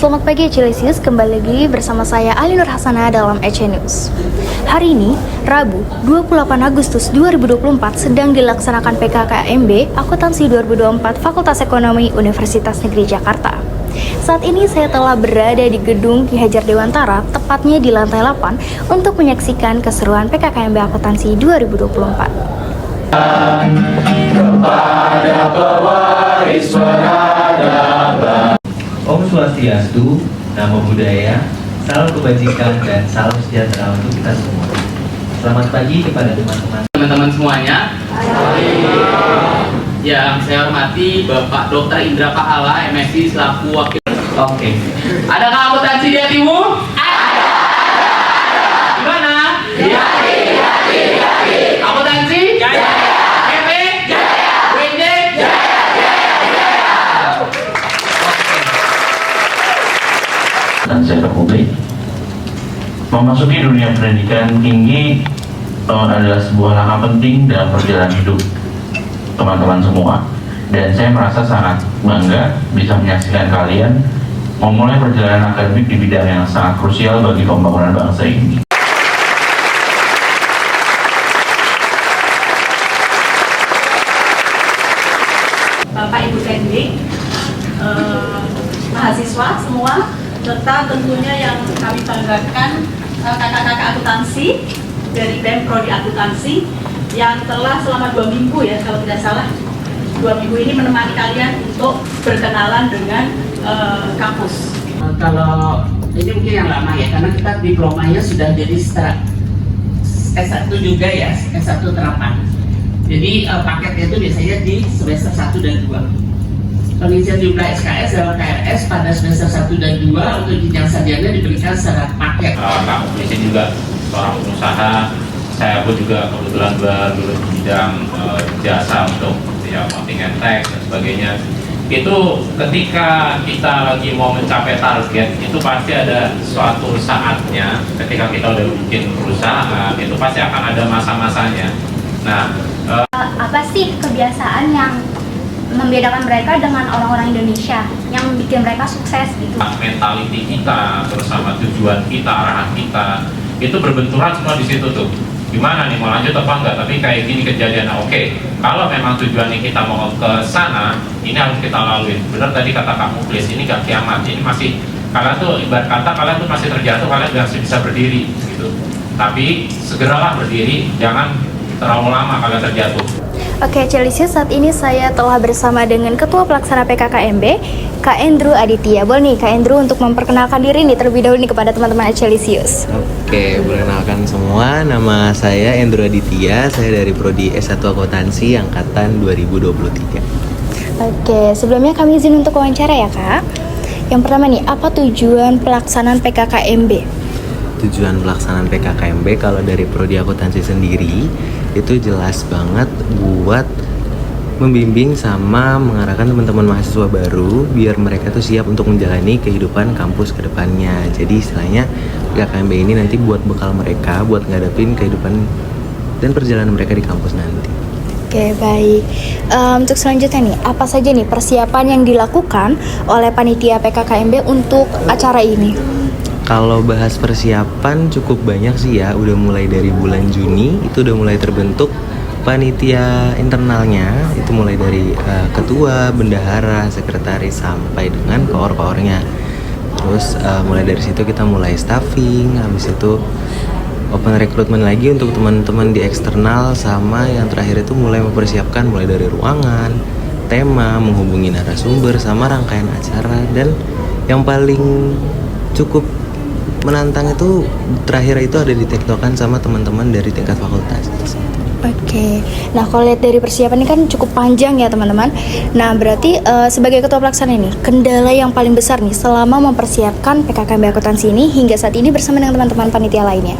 Selamat pagi Cilisius, kembali lagi bersama saya Ali Nur Hasanah dalam EC News. Hari ini, Rabu 28 Agustus 2024 sedang dilaksanakan PKKMB Akuntansi 2024 Fakultas Ekonomi Universitas Negeri Jakarta. Saat ini saya telah berada di gedung Ki Hajar Dewantara, tepatnya di lantai 8, untuk menyaksikan keseruan PKKMB Akuntansi 2024. Kepada pewaris peradaban. Om Swastiastu, Namo Buddhaya, salam kebajikan dan salam sejahtera untuk kita semua. Selamat pagi kepada teman-teman semuanya. Yang saya hormati Bapak Dr. Indra Pahala, MSc selaku wakil. Oke. Adakah akuntansi di hatimu? Ada. Gimana? Di hati. Akuntansi? Jaya. EP? Jaya. WD? Secara publik, memasuki dunia pendidikan tinggi adalah sebuah langkah penting dalam perjalanan hidup teman-teman semua, dan saya merasa sangat bangga bisa menyaksikan kalian memulai perjalanan akademik di bidang yang sangat krusial bagi pembangunan bangsa ini. Bapak Ibu Teknik, mahasiswa semua, serta tentunya yang kami banggakan kakak-kakak akuntansi dari BEM Prodi Akuntansi yang telah selama 2 minggu ya kalau tidak salah 2 minggu ini menemani kalian untuk berkenalan dengan kampus. Kalau ini mungkin yang lama ya, karena kita diplomanya sudah jadi S1 juga ya, S1 terapan. Jadi paketnya itu biasanya di semester 1 dan 2. Pengisian jumlah SKS dan KRS pada semester 1 dan 2 untuk jenjang sarjana diberikan secara paket. Kak Polisi juga seorang pengusaha, saya pun juga kebetulan bergelut di bidang jasa untuk ya accounting and tax dan sebagainya. Itu ketika kita lagi mau mencapai target, itu pasti ada suatu saatnya ketika kita udah bikin perusahaan, itu pasti akan ada masa-masanya. Nah, Apa sih kebiasaan yang membedakan mereka dengan orang-orang Indonesia yang bikin mereka sukses gitu? mentality kita bersama tujuan kita, arahan kita itu berbenturan semua di situ tuh. Gimana nih, mau lanjut apa enggak? Tapi kayak gini kejadian. Oke, kalau memang tujuannya kita mau ke sana, ini harus kita lalui. Benar tadi kata Kak Muklis, ini gak kiamat. Ini masih, kalian tuh ibarat kata kalian tuh masih terjatuh, kalian masih bisa berdiri gitu. Tapi segeralah berdiri, jangan terlalu lama kalian terjatuh. Oke, Celisius, saat ini saya telah bersama dengan Ketua Pelaksana PKKMB, Kak Andrew Aditya. Boleh nih Kak Andrew untuk memperkenalkan diri nih terlebih dahulu nih kepada teman-teman Celisius. Oke, perkenalkan semua, nama saya Andrew Aditya, saya dari Prodi S1 Akuntansi Angkatan 2023. Oke, sebelumnya kami izin untuk wawancara ya Kak. Yang pertama nih, apa tujuan pelaksanaan PKKMB? Tujuan pelaksanaan PKKMB kalau dari Prodi Akuntansi sendiri itu jelas banget buat membimbing sama mengarahkan teman-teman mahasiswa baru biar mereka tuh siap untuk menjalani kehidupan kampus ke depannya. Jadi istilahnya PKKMB ini nanti buat bekal mereka buat ngadepin kehidupan dan perjalanan mereka di kampus nanti. Oke, baik. Untuk selanjutnya nih, apa saja nih persiapan yang dilakukan oleh panitia PKKMB untuk acara ini? Kalau bahas persiapan cukup banyak sih ya, udah mulai dari bulan Juni itu udah mulai terbentuk panitia internalnya, itu mulai dari ketua, bendahara, sekretaris sampai dengan koor-koornya. Terus mulai dari situ kita mulai staffing, habis itu open recruitment lagi untuk teman-teman di eksternal, sama yang terakhir itu mulai mempersiapkan mulai dari ruangan, tema, menghubungi narasumber, sama rangkaian acara, dan yang paling cukup menantang itu terakhir itu ada di tektokan sama teman-teman dari tingkat fakultas. Oke, nah kalau lihat dari persiapan ini kan cukup panjang ya teman-teman. Nah berarti sebagai ketua pelaksana ini, kendala yang paling besar nih selama mempersiapkan PKKMB Akuntansi ini hingga saat ini bersama dengan teman-teman panitia lainnya?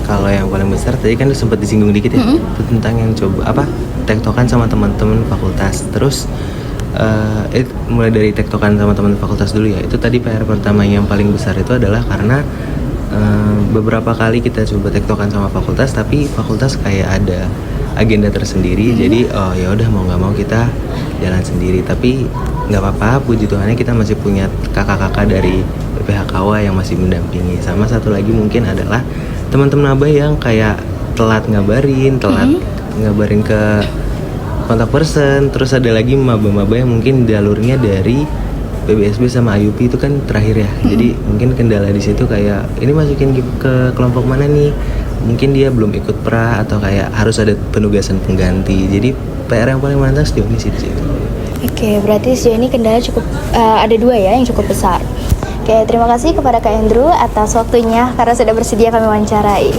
Kalau yang paling besar tadi kan sempat disinggung dikit ya, itu tentang yang coba tektokan sama teman-teman fakultas. Terus mulai dari tektokan sama teman fakultas dulu ya. Itu tadi PR pertama yang paling besar itu adalah karena beberapa kali kita coba tektokan sama fakultas, tapi fakultas kayak ada agenda tersendiri. Jadi oh ya udah mau nggak mau kita jalan sendiri. Tapi nggak apa-apa, puji Tuhannya kita masih punya kakak-kakak dari PPHKW yang masih mendampingi. Sama satu lagi mungkin adalah teman-teman Abah yang kayak telat ngabarin ke kontak person. Terus ada lagi maba-maba yang mungkin jalurnya dari PBSB sama IUP itu kan terakhir ya. Jadi mungkin kendala di situ kayak ini masukin ke kelompok mana nih? Mungkin dia belum ikut pra atau kayak harus ada penugasan pengganti. Jadi PR yang paling mantap sejauh ini sih di situ. Oke, berarti sejauh ini kendala cukup ada 2 ya yang cukup besar. Oke, terima kasih kepada Kak Andrew atas waktunya karena sudah bersedia kami wawancarai.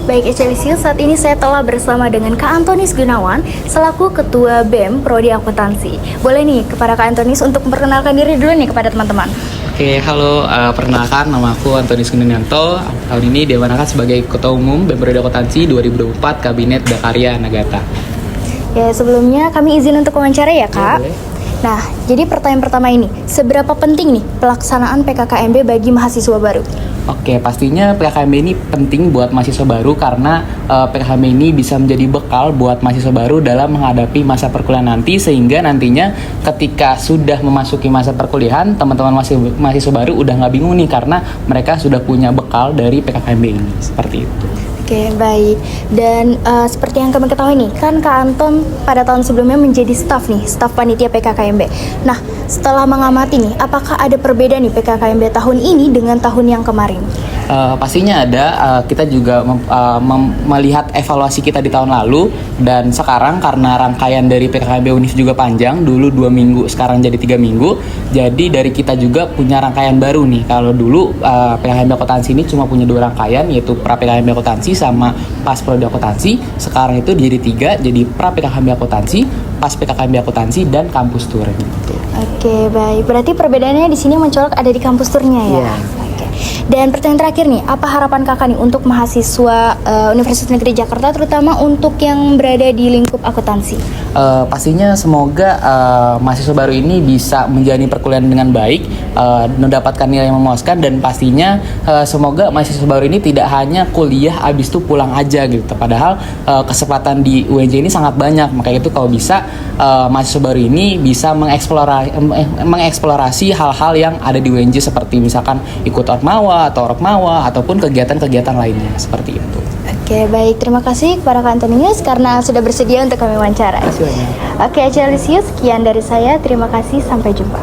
Baik Echelisius, saat ini saya telah bersama dengan Kak Antonis Gunawan selaku Ketua BEM Prodi Akuntansi. Boleh nih kepada Kak Antonis untuk memperkenalkan diri dulu nih kepada teman-teman. Oke, halo, perkenalkan nama aku Antonis Gunawanto. Tahun ini diamanahkan sebagai Ketua Umum BEM Prodi Akuntansi 2024 Kabinet Dakarya Nagata. Ya, sebelumnya kami izin untuk wawancara ya Kak. Boleh. Nah, jadi pertanyaan pertama ini, seberapa penting nih pelaksanaan PKKMB bagi mahasiswa baru? Oke, pastinya PKKMB ini penting buat mahasiswa baru karena PKKMB ini bisa menjadi bekal buat mahasiswa baru dalam menghadapi masa perkuliahan nanti, sehingga nantinya ketika sudah memasuki masa perkuliahan, teman-teman mahasiswa baru udah nggak bingung nih karena mereka sudah punya bekal dari PKKMB ini, seperti itu. Oke, baik. Dan seperti yang kami ketahui nih, kan Kak Anton pada tahun sebelumnya menjadi staf panitia PKKMB. Nah, setelah mengamati nih, apakah ada perbedaan nih PKKMB tahun ini dengan tahun yang kemarin? Pastinya ada. Kita juga melihat evaluasi kita di tahun lalu dan sekarang karena rangkaian dari PKKMB Univ juga panjang, dulu 2 minggu, sekarang jadi 3 minggu. Jadi dari kita juga punya rangkaian baru nih. Kalau dulu PKKMB Akuntansi ini cuma punya 2 rangkaian, yaitu pra PKKMB Akuntansi sama pas Prodi Akuntansi. Sekarang itu jadi 3, jadi pra PKKMB Akuntansi, pas PKKMB Akuntansi, dan kampus tour gitu. Oke, baik. Berarti perbedaannya di sini mencolok ada di kampus turnya ya. Iya. Oke. Dan pertanyaan terakhir nih, apa harapan kakak nih untuk mahasiswa Universitas Negeri Jakarta, terutama untuk yang berada di lingkup akuntansi? Pastinya semoga mahasiswa baru ini bisa menjalani perkuliahan dengan baik, mendapatkan nilai yang memuaskan, dan pastinya semoga mahasiswa baru ini tidak hanya kuliah abis itu pulang aja gitu. Padahal kesempatan di UNJ ini sangat banyak. Makanya itu kalau bisa mahasiswa baru ini bisa mengeksplorasi hal-hal yang ada di UNJ, seperti misalkan ikut Ormawa atau Ormawa ataupun kegiatan-kegiatan lainnya seperti itu. Oke, baik. Terima kasih kepada Kak Antonius karena sudah bersedia untuk kami wawancara. Oke, Echelisius, sekian dari saya. Terima kasih, sampai jumpa.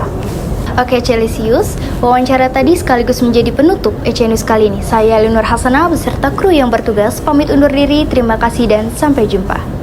Oke, Echelisius, wawancara tadi sekaligus menjadi penutup Echelisius kali ini. Saya Linur Hasanah beserta kru yang bertugas pamit undur diri. Terima kasih dan sampai jumpa.